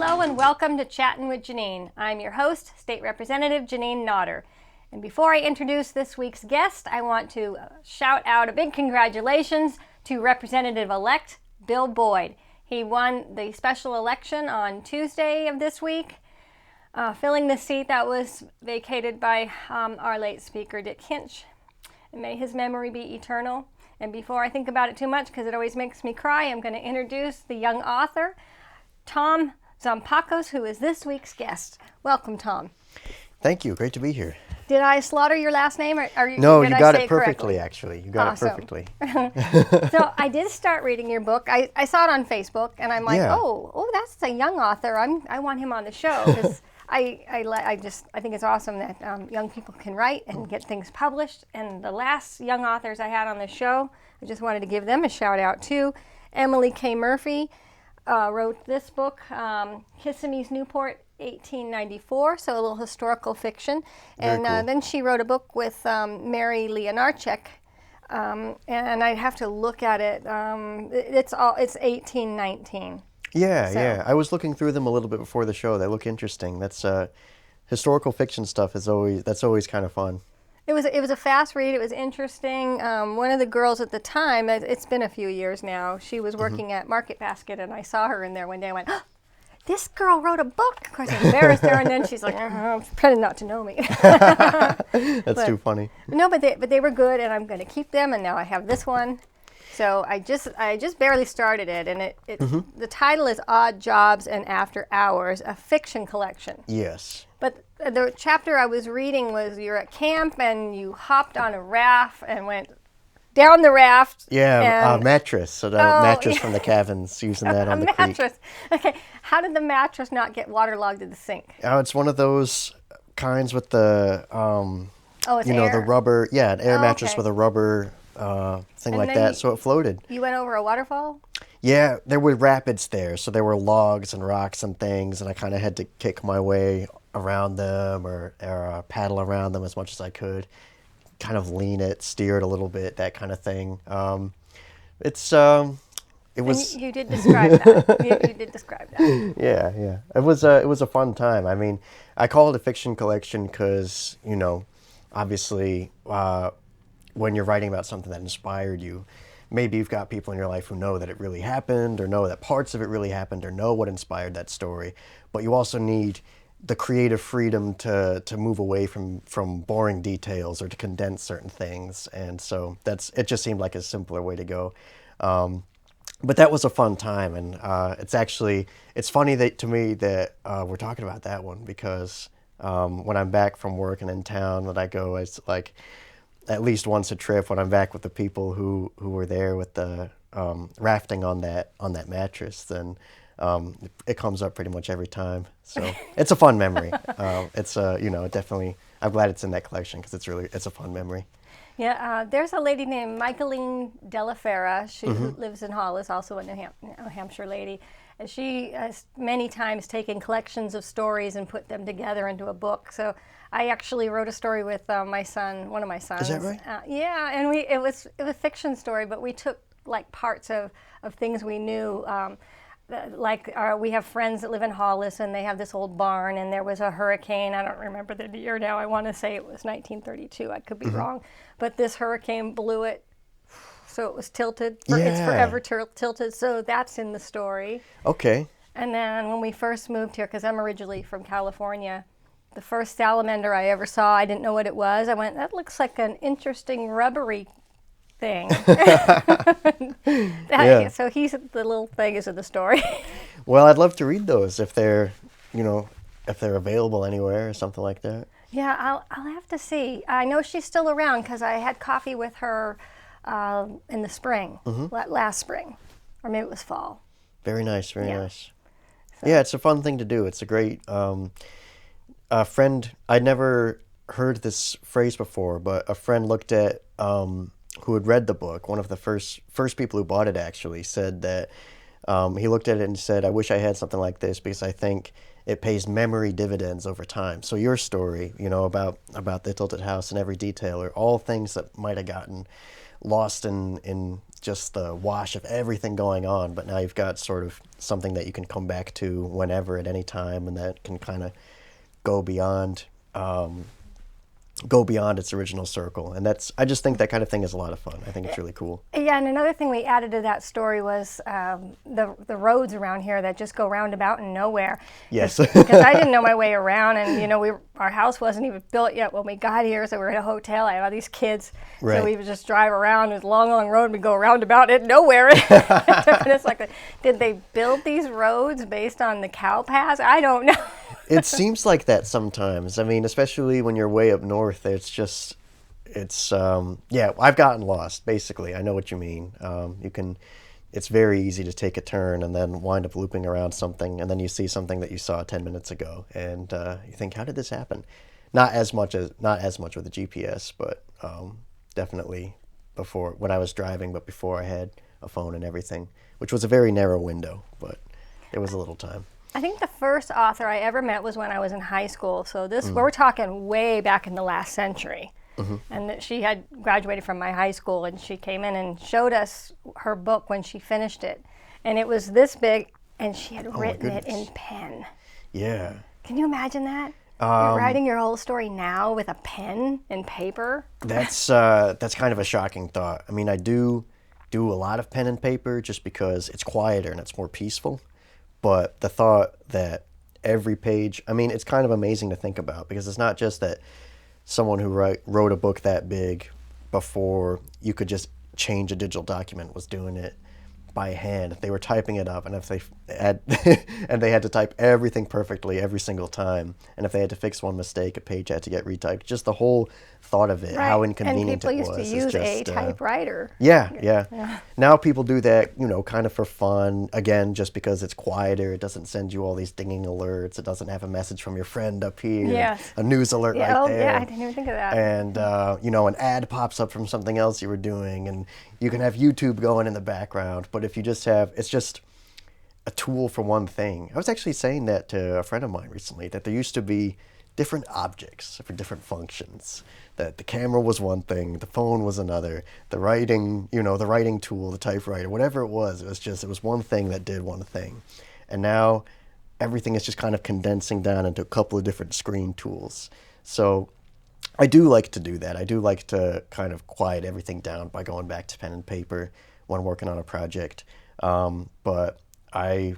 Hello and welcome to Chattin with Jeanine. I'm your host, State Representative Jeanine Nodder. And before I introduce this week's guest, I want to shout out a big congratulations to Representative-elect Bill Boyd. He won the special election on Tuesday of this week, filling the seat that was vacated by our late Speaker, Dick Hinch. And may his memory be eternal. And before I think about it too much, because it always makes me cry, I'm going to introduce the young author, Tom Zompakos, who is this week's guest. Welcome, Tom. Thank you. Great to be here. Did I slaughter your last name? No, you got it perfectly, actually. You got it perfectly. So I did start reading your book. I saw it on Facebook, and I'm like, oh, that's a young author. I want him on the show, because I think it's awesome that young people can write and get things published. And the last young authors I had on the show, I just wanted to give them a shout out too. Emily K. Murphy wrote this book, Kissimmee's Newport, 1894, so a little historical fiction. And cool. Then she wrote a book with Mary Leonarchek, and I have to look at it. It's 1819. Yeah. I was looking through them a little bit before the show. They look interesting. That's historical fiction stuff is always kind of fun. It was a fast read. It was interesting. One of the girls at the time, it's been a few years now, she was working at Market Basket, and I saw her in there one day. I went, oh, this girl wrote a book. Of course, I embarrassed her, and then she's like, pretending not to know me. That's too funny. No, but they were good, and I'm going to keep them. And now I have this one. So I just barely started it, and the title is Odd Jobs and After Hours, a fiction collection. Yes. But the chapter I was reading was you're at camp and you hopped on a raft and went down the raft. Yeah, a mattress. So the mattress from the cabins, using that on the mattress. creek. Okay, how did the mattress not get waterlogged in the sink? Oh, it's one of those kinds with the, it's air. The rubber. Yeah, an air mattress with a rubber thing like that. So it floated. You went over a waterfall? Yeah, there were rapids there, so there were logs and rocks and things, and I kind of had to kick my way around them or paddle around them as much as I could, kind of lean it, steer it a little bit, that kind of thing. It was. You did describe that. You did describe that. Yeah. It was a fun time. I mean, I call it a fiction collection because obviously, when you're writing about something that inspired you, maybe you've got people in your life who know that it really happened, or know that parts of it really happened, or know what inspired that story. But you also need the creative freedom to move away from boring details or to condense certain things. And so it just seemed like a simpler way to go. But that was a fun time. And it's funny to me that we're talking about that one, because when I'm back from work and in town, when I go, it's like at least once a trip when I'm back with the people who were there with the rafting on that mattress, then it comes up pretty much every time. So it's a fun memory. It's definitely, I'm glad it's in that collection, because it's a fun memory. Yeah, there's a lady named Michaeline Delafera. She lives in Hollis, also a New Hampshire lady. And she has many times taken collections of stories and put them together into a book. So I actually wrote a story with my son, one of my sons. Is that right? Yeah, and it was a fiction story, but we took like parts of things we knew. We have friends that live in Hollis, and they have this old barn, and there was a hurricane. I don't remember the year now. I want to say it was 1932. I could be wrong. But this hurricane blew it, so it was tilted. It's forever tilted, so that's in the story. Okay. And then when we first moved here, because I'm originally from California, the first salamander I ever saw, I didn't know what it was. I went, that looks like an interesting rubbery thing. So he's the little thing is in the story. Well, I'd love to read those if they're available anywhere or something like that. Yeah, I'll have to see. I know she's still around because I had coffee with her in the spring, last spring, or maybe it was fall. Very nice, very nice. So. Yeah, it's a fun thing to do. It's a great a friend. I'd never heard this phrase before, but a friend looked at who had read the book. One of the first people who bought it actually said that he looked at it and said, "I wish I had something like this, because I think it pays memory dividends over time." So your story, about the tilted house and every detail, are all things that might have gotten lost in just the wash of everything going on, but now you've got sort of something that you can come back to whenever, at any time, and that can kind of go beyond its original circle. And I just think that kind of thing is a lot of fun. I think it's really cool. Yeah, and another thing we added to that story was the roads around here that just go roundabout and nowhere. Yes. Because I didn't know my way around, and our house wasn't even built yet when we got here, so we were at a hotel. I had all these kids, Right. So we would just drive around this long road and we'd go roundabout and nowhere. It's like, did they build these roads based on the cow paths? I don't know. It seems like that sometimes. I mean, especially when you're way up north, I've gotten lost, basically. I know what you mean. It's very easy to take a turn and then wind up looping around something, and then you see something that you saw 10 minutes ago, and you think, how did this happen? Not as much with the GPS, but definitely before, when I was driving, but before I had a phone and everything, which was a very narrow window, but it was a little time. I think the first author I ever met was when I was in high school. So we're talking way back in the last century. Mm-hmm. And she had graduated from my high school, and she came in and showed us her book when she finished it. And it was this big, and she had written it in pen. Yeah. Can you imagine that? You're writing your whole story now with a pen and paper? That's kind of a shocking thought. I mean, I do a lot of pen and paper just because it's quieter and it's more peaceful. But the thought that every page, I mean, it's kind of amazing to think about, because it's not just that someone who wrote a book that big before you could just change a digital document was doing it by hand. They were typing it up, and if they had to type everything perfectly every single time, and if they had to fix one mistake, a page had to get retyped. Just the whole thought of it, right. How inconvenient it was. And people used to use a typewriter. Yeah. Now people do that, kind of for fun. Again, just because it's quieter, it doesn't send you all these dinging alerts. It doesn't have a message from your friend up here. Yes. A news alert right there. Yeah, I didn't even think of that. And an ad pops up from something else you were doing, and you can have YouTube going in the background. But if you just it's just a tool for one thing. I was actually saying that to a friend of mine recently, that there used to be different objects for different functions. That the camera was one thing, the phone was another, the writing tool, the typewriter, whatever it was one thing that did one thing. And now everything is just kind of condensing down into a couple of different screen tools. So I do like to do that. I do like to kind of quiet everything down by going back to pen and paper when working on a project. But I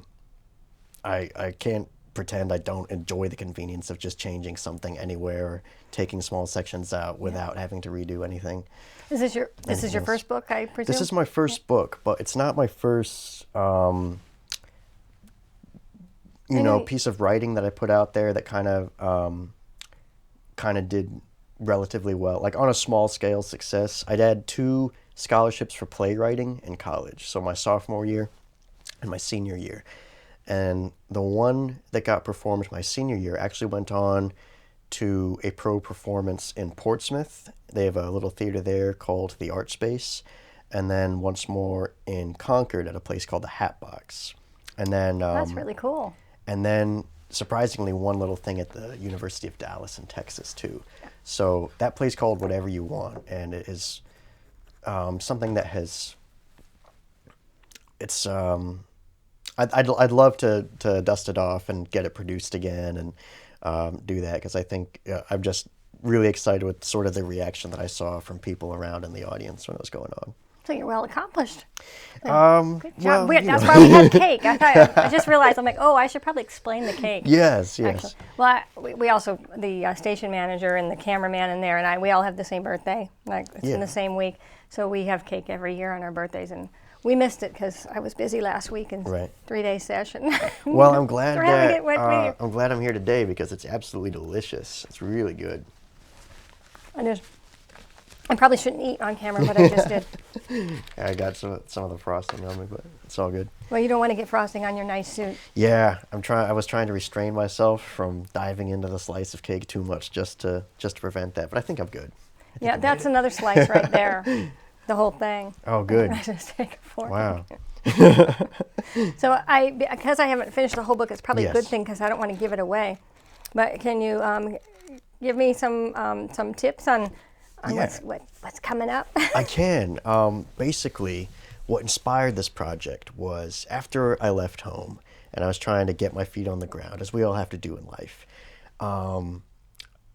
can't pretend I don't enjoy the convenience of just changing something anywhere or taking small sections out without having to redo anything. This is your first book, I presume? This is my first book, but it's not my first piece of writing that I put out there that kind of did relatively well, like on a small scale success. I'd had 2 scholarships for playwriting in college, so my sophomore year and my senior year. And the one that got performed my senior year actually went on to a pro performance in Portsmouth. They have a little theater there called the Art Space, and then once more in Concord at a place called the Hatbox. And then that's really cool. And then surprisingly, one little thing at the University of Dallas in Texas too. So that place called Whatever You Want, and it is something that has. It's I'd love to dust it off and get it produced again and do that, because I think I'm just really excited with sort of the reaction that I saw from people around in the audience when it was going on. So you're well accomplished. Good job. Well, that's why we had cake. I just realized, I'm like, I should probably explain the cake. Yes. Actually. Well, we also, the station manager and the cameraman in there and we all have the same birthday. Like, it's in the same week. So we have cake every year on our birthdays, and we missed it because I was busy last week and 3-day session. Well, I'm glad I'm glad I'm here today, because it's absolutely delicious. It's really good. I probably shouldn't eat on camera, but I just did. I got some of the frosting on me, but it's all good. Well, you don't want to get frosting on your nice suit. Yeah, I was trying to restrain myself from diving into the slice of cake too much just to prevent that, but I think I'm good. Yeah, that's another slice right there. The whole thing. Oh, good. I just take a fork. Wow. So because I haven't finished the whole book, it's probably a good thing, because I don't want to give it away. But can you give me some tips on what's coming up? I can. Basically, what inspired this project was after I left home and I was trying to get my feet on the ground, as we all have to do in life.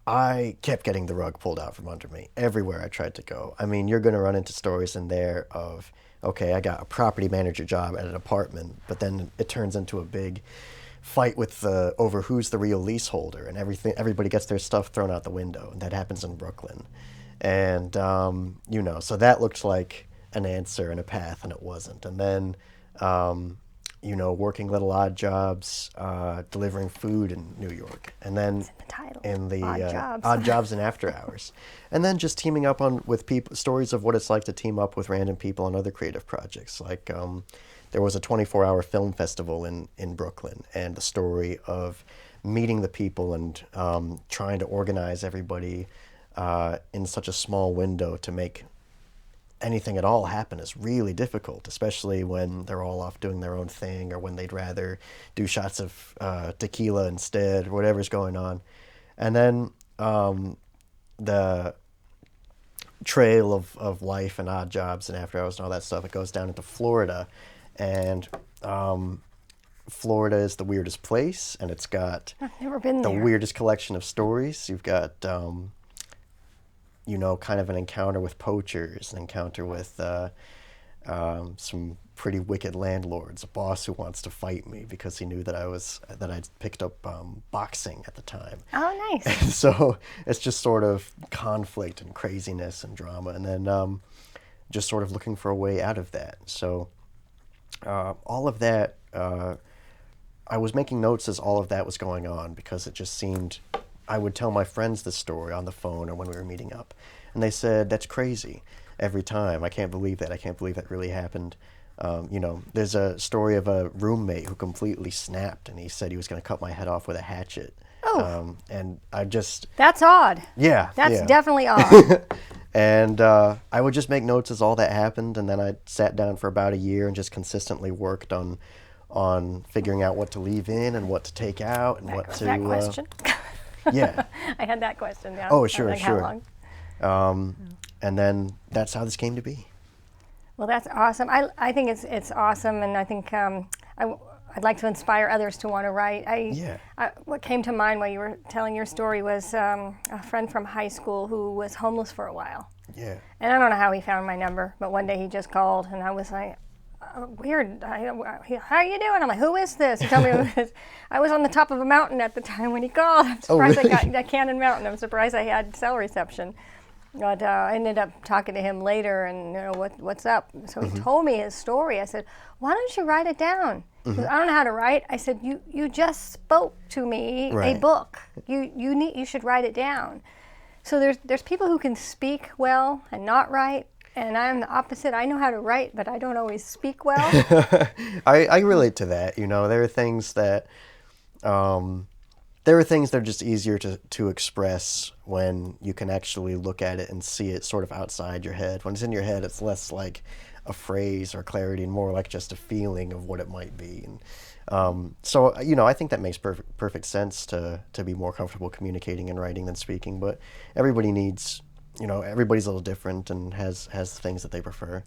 I kept getting the rug pulled out from under me everywhere I tried to go. I mean, you're going to run into stories in there of, okay, I got a property manager job at an apartment, but then it turns into a big fight with over who's the real leaseholder, and everybody gets their stuff thrown out the window, and that happens in Brooklyn. And so that looked like an answer and a path, and it wasn't. And then working little odd jobs, delivering food in New York, and then in the odd jobs and after hours, and then just teaming up with people, stories of what it's like to team up with random people on other creative projects. Like there was a 24-hour film festival in Brooklyn, and the story of meeting the people and trying to organize everybody in such a small window to make anything at all happen is really difficult, especially when they're all off doing their own thing, or when they'd rather do shots of tequila instead, or whatever's going on. And then the trail of life and odd jobs and after hours and all that stuff, it goes down into Florida. And Florida is the weirdest place, and it's got I've never been there. The weirdest collection of stories. You've got kind of an encounter with poachers, an encounter with some pretty wicked landlords, a boss who wants to fight me because he knew that I'd picked up boxing at the time. Oh, nice. And so it's just sort of conflict and craziness and drama, and then just sort of looking for a way out of that. So all of that, I was making notes as all of that was going on, because it just seemed, I would tell my friends this story on the phone or when we were meeting up, and they said, "That's crazy," every time. "I can't believe that. I can't believe that really happened." There's a story of a roommate who completely snapped, and he said he was going to cut my head off with a hatchet. Oh. And I just... That's odd. Yeah. That's definitely odd. And I would just make notes as all that happened, and then I sat down for about a year and just consistently worked on figuring out what to leave in and what to take out and what to... That question? Yeah. I had that question, yeah. Oh, sure, like sure. How long? And then that's how this came to be. Well, that's awesome. I think it's awesome, and I think I'd like to inspire others to want to write. What came to mind while you were telling your story was a friend from high school who was homeless for a while. Yeah. And I don't know how he found my number, but one day he just called, and I was like, weird. How are you doing? I'm like, who is this? He told me who it is. I was on the top of a mountain at the time when he called. I'm surprised really? I got that Cannon Mountain. I'm surprised I had cell reception. But I ended up talking to him later, and what's up? So he told me his story. I said, why don't you write it down? He goes, I don't know how to write. I said, you just spoke to me a book. You should write it down. So there's people who can speak well and not write. And I'm the opposite. I know how to write, but I don't always speak well. I relate to that. There are things that are just easier to express when you can actually look at it and see it sort of outside your head. When it's in your head, it's less like a phrase or clarity and more like just a feeling of what it might be. And so I think that makes perfect sense to be more comfortable communicating and writing than speaking. But everybody needs... everybody's a little different and has things that they prefer.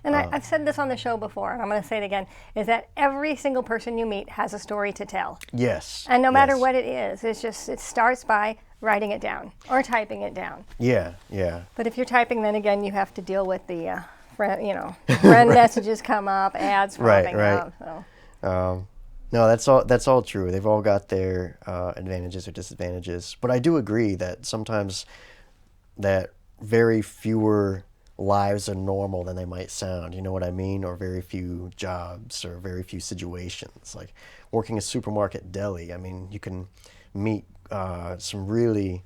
And I've said this on the show before, and I'm going to say it again, is that every single person you meet has a story to tell. Yes. And no matter what it is, it starts by writing it down or typing it down. Yeah, yeah. But if you're typing, then again, you have to deal with the, friend messages come up, ads popping up. So. No, that's all true. They've all got their advantages or disadvantages. But I do agree that sometimes that very fewer lives are normal than they might sound, you know what I mean? Or very few jobs or very few situations. Like working a supermarket deli, I mean, you can meet some really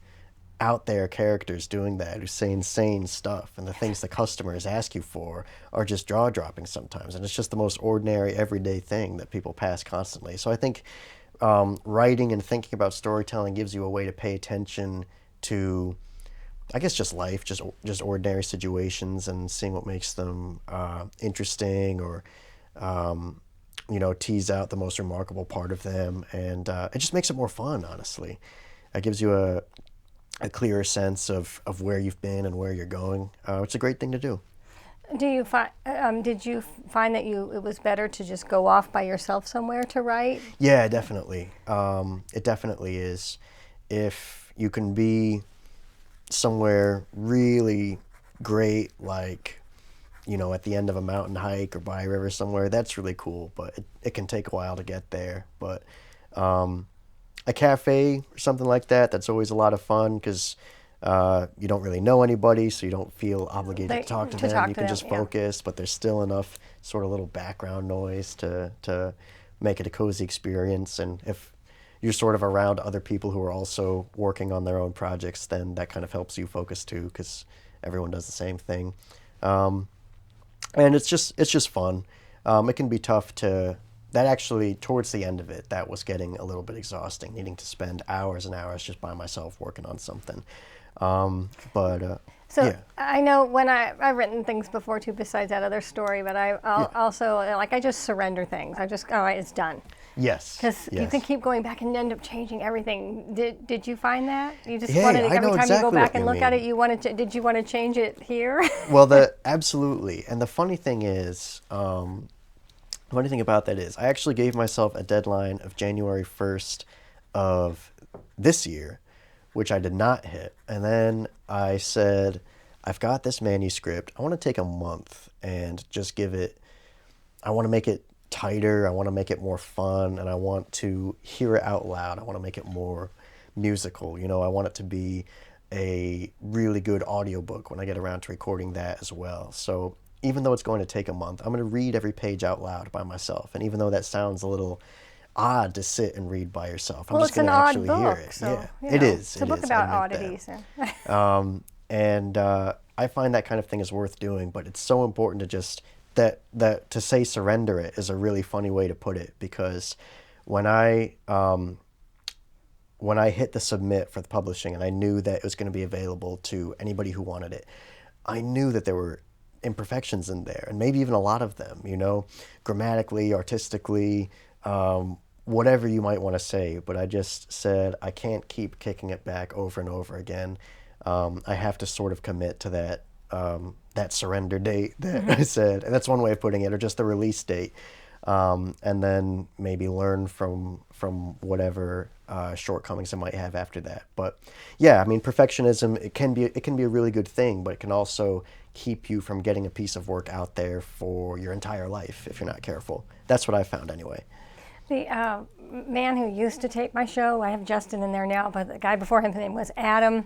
out there characters doing that who say insane stuff, and the things the customers ask you for are just jaw-dropping sometimes, and it's just the most ordinary, everyday thing that people pass constantly. So I think writing and thinking about storytelling gives you a way to pay attention to, I guess, just life, just ordinary situations, and seeing what makes them interesting, or tease out the most remarkable part of them, and it just makes it more fun. Honestly, it gives you a clearer sense of where you've been and where you're going. It's a great thing to do. Do you find? Did you find that it was better to just go off by yourself somewhere to write? Yeah, definitely. It definitely is. If you can be somewhere really great, like, at the end of a mountain hike or by a river somewhere, that's really cool, but it can take a while to get there. But a cafe or something like that, that's always a lot of fun because you don't really know anybody, so you don't feel obligated to talk to them. You can just focus, but there's still enough sort of little background noise to make it a cozy experience. And if you're sort of around other people who are also working on their own projects, then that kind of helps you focus too, because everyone does the same thing. And it's just fun. It can be tough to. That actually, towards the end of it, that was getting a little bit exhausting, needing to spend hours and hours just by myself working on something. So yeah. I know when I've written things before too, besides that other story, but I'll also, like, I just surrender things. I just, all right, it's done. Yes. Because you can keep going back and end up changing everything. Did you find that? You just Yeah, wanted I know every time exactly you go back what and you look at mean. it, did you want to change it here? Well, absolutely. And the funny thing is, the funny thing about that is, I actually gave myself a deadline of January 1st of this year, which I did not hit. And then I said, I've got this manuscript. I want to take a month and just I want to make it tighter. I want to make it more fun. And I want to hear it out loud. I want to make it more musical. I want it to be a really good audiobook when I get around to recording that as well. So even though it's going to take a month, I'm going to read every page out loud by myself. And even though that sounds a little odd to sit and read by yourself, I'm just going to actually hear it. So, yeah, it is. It's a book about oddities. And I find that kind of thing is worth doing, but it's so important to just that to say surrender it is a really funny way to put it, because when I hit the submit for the publishing and I knew that it was going to be available to anybody who wanted it, I knew that there were imperfections in there, and maybe even a lot of them, grammatically, artistically, whatever you might want to say. But I just said, I can't keep kicking it back over and over again. I have to sort of commit to that surrender date that I said, and that's one way of putting it, or just the release date. And then maybe learn from whatever shortcomings I might have after that. But yeah, I mean, perfectionism, it can be a really good thing, but it can also keep you from getting a piece of work out there for your entire life if you're not careful. That's what I found anyway. The man who used to tape my show, I have Justin in there now, but the guy before him, his name was Adam.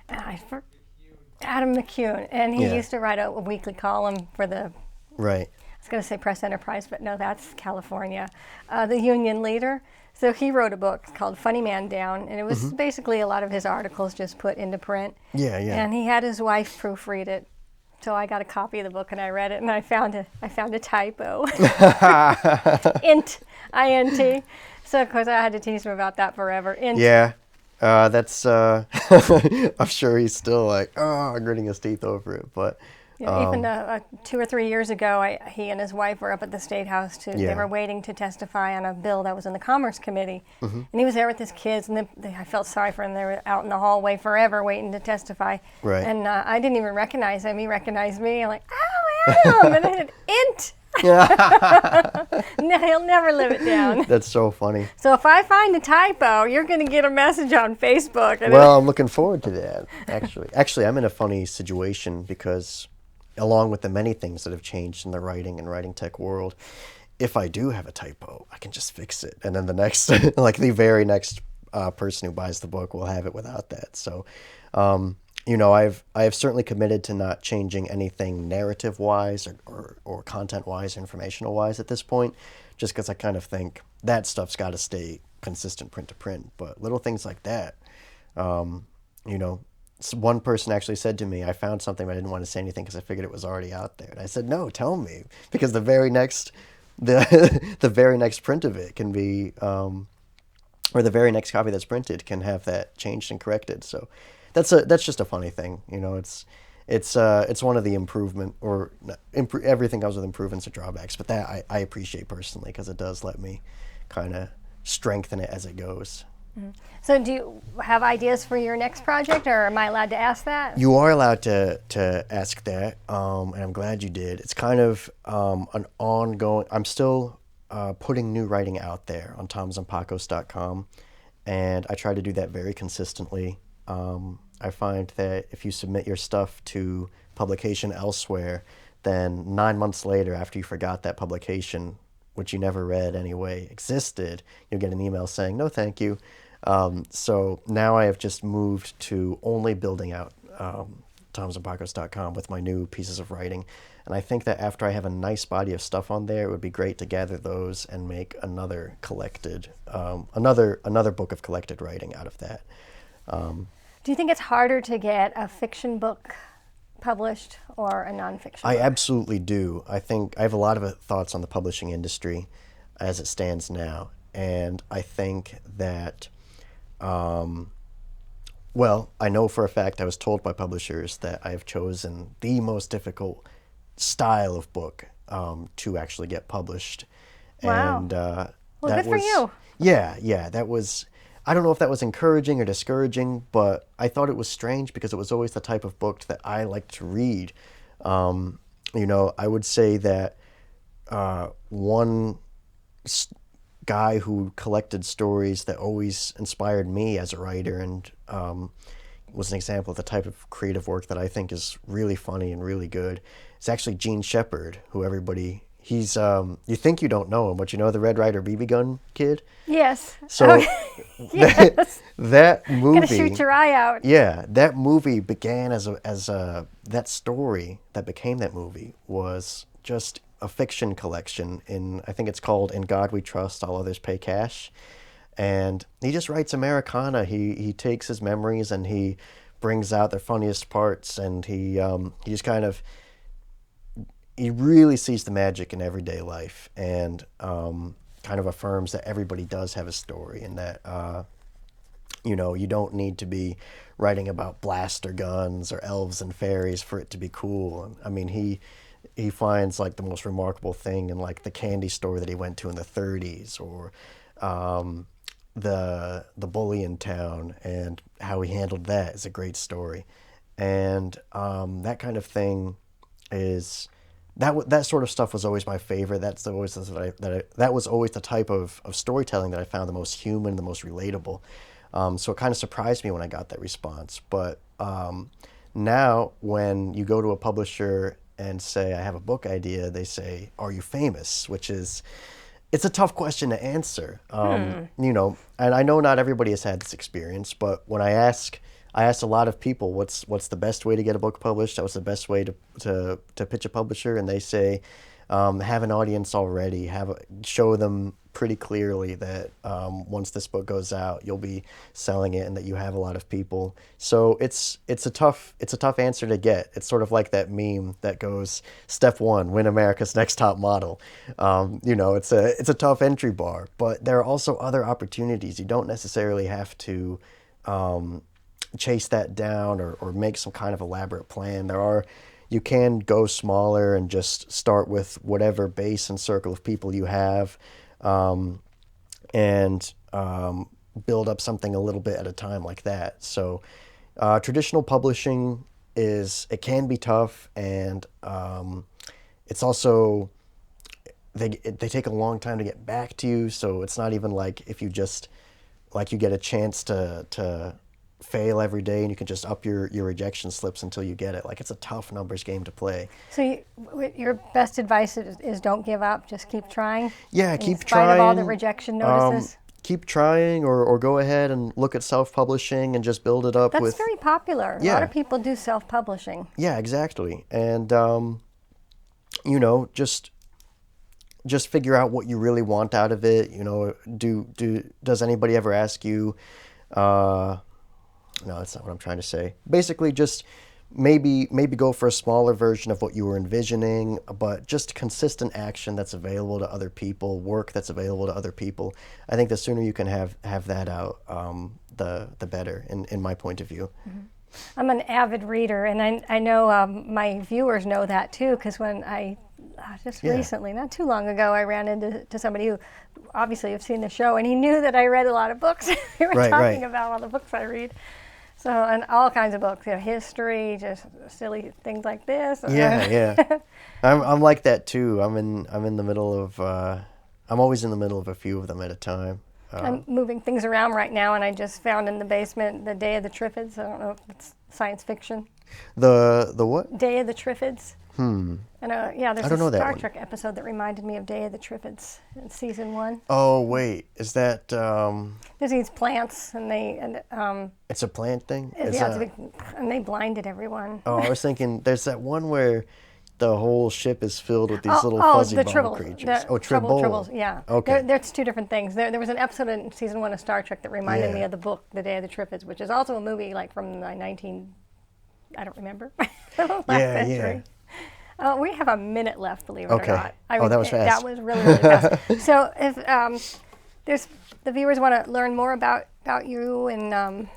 Adam McCune, and he used to write a weekly column for the. Right. I was going to say Press Enterprise, but no, that's California. The Union Leader. So he wrote a book called Funny Man Down, and it was basically a lot of his articles just put into print. Yeah, yeah. And he had his wife proofread it. So I got a copy of the book and I read it, and I found a typo. INT. So of course I had to tease him about that forever. Yeah. That's I'm sure he's still like, gritting his teeth over it, but. Yeah, even 2 or 3 years ago, he and his wife were up at the State House. They were waiting to testify on a bill that was in the Commerce Committee. And he was there with his kids, and I felt sorry for him. They were out in the hallway forever waiting to testify. Right. And I didn't even recognize him. He recognized me. I'm like, oh, Adam! And I said, int! No, he'll never live it down. That's so funny. So if I find a typo, you're going to get a message on Facebook. Well, I'm looking forward to that, actually, I'm in a funny situation because, along with the many things that have changed in the writing and writing tech world, if I do have a typo, I can just fix it. And then the next, the very next person who buys the book will have it without that. So, I have certainly committed to not changing anything narrative-wise or content-wise, informational-wise at this point, just because I kind of think that stuff's got to stay consistent print to print. But little things like that, one person actually said to me, I found something, but I didn't want to say anything because I figured it was already out there. And I said, no, tell me, because the very next print of it can be, or the very next copy that's printed can have that changed and corrected. So that's just a funny thing. It's one of the improvement, or everything comes with improvements or drawbacks, but that I appreciate personally because it does let me kind of strengthen it as it goes. So do you have ideas for your next project, or am I allowed to ask that? You are allowed to ask that, and I'm glad you did. It's kind of an ongoing. I'm still putting new writing out there on tomzompakos.com, and I try to do that very consistently. I find that if you submit your stuff to publication elsewhere, then 9 months later, after you forgot that publication, which you never read anyway, existed, you'll get an email saying, no, thank you. So now I have just moved to only building out tomzompakos.com with my new pieces of writing. And I think that after I have a nice body of stuff on there, it would be great to gather those and make another collected, another book of collected writing out of that. Do you think it's harder to get a fiction book published or a nonfiction I book? absolutely do. I think I have a lot of thoughts on the publishing industry as it stands now. And I think that, well, I know for a fact I was told by publishers that I have chosen the most difficult style of book to actually get published. Wow. And Well, that good for was, you. yeah, that was, I don't know if that was encouraging or discouraging, but I thought it was strange because it was always the type of book that I liked to read. I would say that one guy who collected stories that always inspired me as a writer and was an example of the type of creative work that I think is really funny and really good. It's actually Gene Shepard, who he's, you think you don't know him, but you know the Red Ryder BB gun kid? Yes. So Yes. that movie, Gonna shoot your eye out. yeah, that movie began as that story that became that movie was just a fiction collection I think it's called In God We Trust, All Others Pay Cash. And he just writes Americana. He takes his memories and he brings out the funniest parts, and he just kind of, he really sees the magic in everyday life, and kind of affirms that everybody does have a story, and that you don't need to be writing about blaster guns or elves and fairies for it to be cool. And, I mean, he finds like the most remarkable thing in like the candy store that he went to in the 30s, or the bully in town, and how he handled that is a great story. And that kind of thing is that sort of stuff was always my favorite. That was always the type of storytelling that I found the most human, the most relatable. So it kind of surprised me when I got that response. But now when you go to a publisher and say, I have a book idea, they say, are you famous? It's a tough question to answer. And I know not everybody has had this experience, but when I ask a lot of people, what's the best way to get a book published? What's the best way to pitch a publisher? And they say, have an audience already. Show them pretty clearly that once this book goes out, you'll be selling it, and that you have a lot of people. So it's a tough answer to get. It's sort of like that meme that goes, step one, win America's Next Top Model. It's a tough entry bar, but there are also other opportunities. You don't necessarily have to chase that down or make some kind of elaborate plan. You can go smaller and just start with whatever base and circle of people you have, and build up something a little bit at a time like that. So traditional publishing it can be tough, and it's also, they take a long time to get back to you. So it's not even like if you just, like, you get a chance to fail every day and you can just up your rejection slips until you get it. Like, it's a tough numbers game to play. So your best advice is don't give up, just keep trying? Yeah, keep in spite trying. of all the rejection notices? Keep trying, or go ahead and look at self-publishing and just build it up. That's very popular. A lot of people do self-publishing. Yeah, exactly. And, just figure out what you really want out of it. Does anybody ever ask you, no, that's not what I'm trying to say. Basically, just maybe go for a smaller version of what you were envisioning, but just consistent action that's available to other people, work that's available to other people. I think the sooner you can have that out, the better, in my point of view. Mm-hmm. I'm an avid reader, and I know my viewers know that too, because when I just Yeah. recently, not too long ago, I ran into somebody who obviously have seen the show, and he knew that I read a lot of books. We were Right, talking right. about all the books I read. So, and all kinds of books, history, just silly things like this. Yeah, yeah. I'm like that too. I'm in the middle of I'm always in the middle of a few of them at a time. I'm moving things around right now, and I just found in the basement The Day of the Triffids. I don't know if it's science fiction. The what? Day of the Triffids. And yeah, there's I don't know a that Star one. Trek episode that reminded me of Day of the Triffids in season 1. Oh wait, is that There's these plants, and it's a plant thing? Is yeah, it's that- and they blinded everyone. Oh, I was thinking there's that one where the whole ship is filled with these little Oh, fuzzy the ball Tribbles. creatures. The Tribbles, yeah. Okay. There's two different things. There was an episode in season 1 of Star Trek that reminded Yeah. me of the book, The Day of the Triffids, which is also a movie like from the I don't remember, last Yeah, century. We have a minute left, believe it Okay. or not. Oh, that was fast. That was really, really fast. So if there's the viewers want to learn more about you and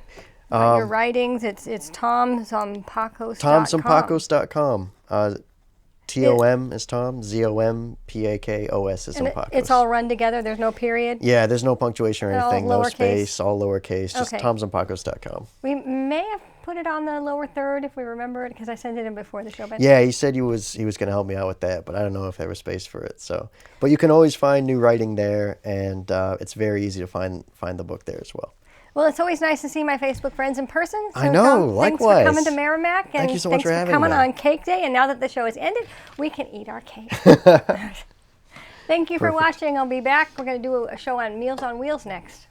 about your writings, it's Tom Zompakos. TomZompakos.com. Tom is Tom, Zompakos is And Zompakos. it's all run together. There's no period. Yeah, there's no punctuation or All anything, no lowercase? space, all lowercase, just Okay. TomZompakos.com. We may have put it on the lower third if we remember it, because I sent it in before the show. But Yeah, he said he was going to help me out with that, but I don't know if there was space for it. So, but you can always find new writing there, and it's very easy to find the book there as well. Well, it's always nice to see my Facebook friends in person. So I know, Tom, thanks for likewise. coming to Merrimack, and Thank you so much thanks for having coming me. on Cake Day. And now that the show has ended, we can eat our cake. Thank you for Perfect. watching. I'll be back. We're going to do a show on Meals on Wheels next.